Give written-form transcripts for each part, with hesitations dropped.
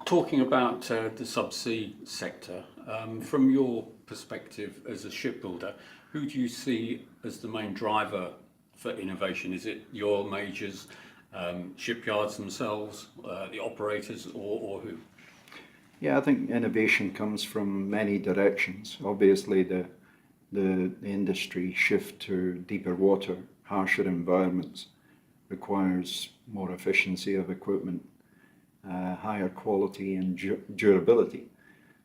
Talking about the subsea sector, from your perspective as a shipbuilder, who do you see as the main driver for innovation? Is it your majors, shipyards themselves, the operators, or who? Yeah, I think innovation comes from many directions. Obviously, the industry shift to deeper water, harsher environments requires more efficiency of equipment, higher quality and durability.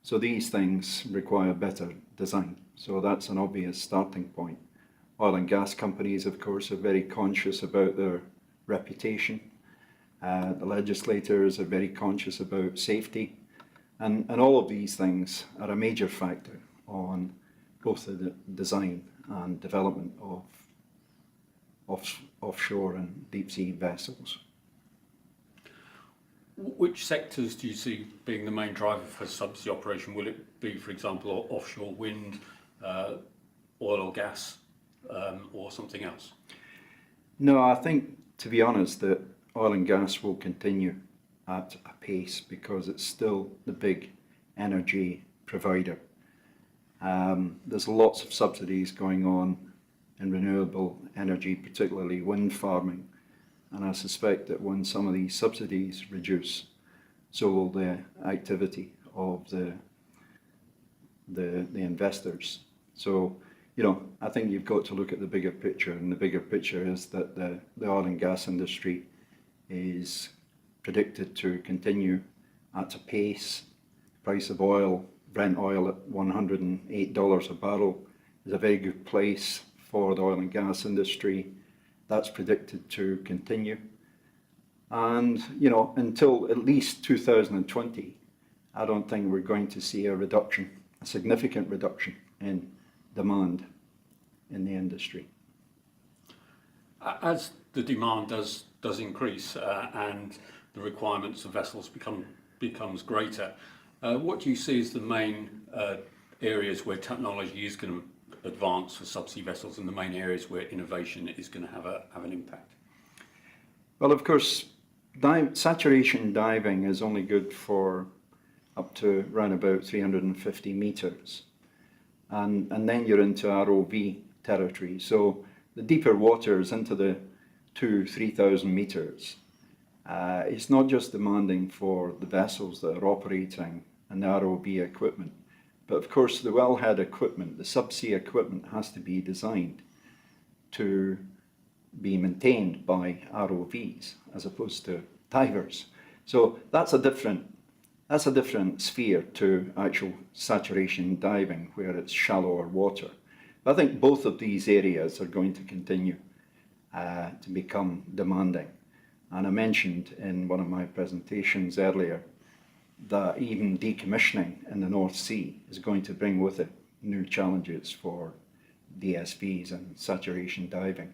So these things require better design. So that's an obvious starting point. Oil and gas companies, of course, are very conscious about their reputation. The legislators are very conscious about safety. And all of these things are a major factor on both the design and development of offshore and deep sea vessels. Which sectors do you see being the main driver for subsea operation? Will it be, for example, offshore wind, oil or gas, or something else? No, I think, to be honest, that oil and gas will continue at a pace because it's still the big energy provider. There's lots of subsidies going on in renewable energy, particularly wind farming, and I suspect that when some of these subsidies reduce, so will the activity of the investors. So, I think you've got to look at the bigger picture, and the bigger picture is that the oil and gas industry is predicted to continue at a pace. Price of oil, Brent oil at $108 a barrel, is a very good place for the oil and gas industry. That's predicted to continue. And, until at least 2020, I don't think we're going to see a significant reduction in demand in the industry. As the demand does increase and the requirements of vessels becomes greater, what do you see as the main areas where technology is going to advance for subsea vessels, and the main areas where innovation is going to have an impact? Well, of course, saturation diving is only good for up to around about 350 meters, and then you're into ROV territory. So the deeper waters into the 2,000-3,000 meters, it's not just demanding for the vessels that are operating and the ROV equipment, but of course the wellhead equipment, the subsea equipment, has to be designed to be maintained by ROVs as opposed to divers. So that's a different sphere to actual saturation diving, where it's shallower water. But I think both of these areas are going to continue to become demanding. And I mentioned in one of my presentations earlier that even decommissioning in the North Sea is going to bring with it new challenges for DSVs and saturation diving.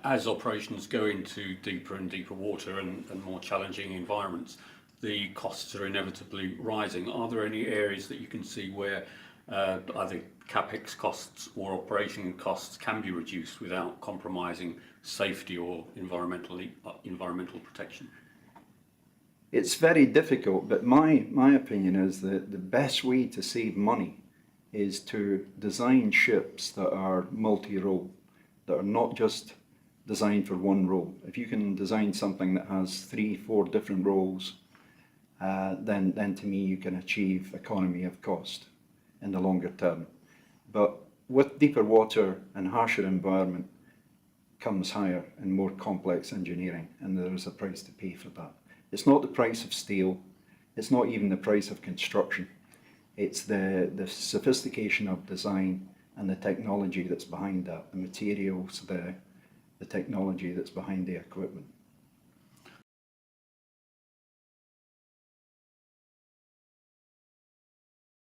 As operations go into deeper and deeper water and more challenging environments, the costs are inevitably rising. Are there any areas that you can see where either capex costs or operation costs can be reduced without compromising safety or environmental protection? It's very difficult, but my opinion is that the best way to save money is to design ships that are multi-role, that are not just designed for one role. If you can design something that has 3-4 different roles, then to me you can achieve economy of cost in the longer term. But with deeper water and harsher environment comes higher and more complex engineering, and there is a price to pay for that. It's not the price of steel, it's not even the price of construction. It's the sophistication of design and the technology that's behind that, the materials, the technology that's behind the equipment.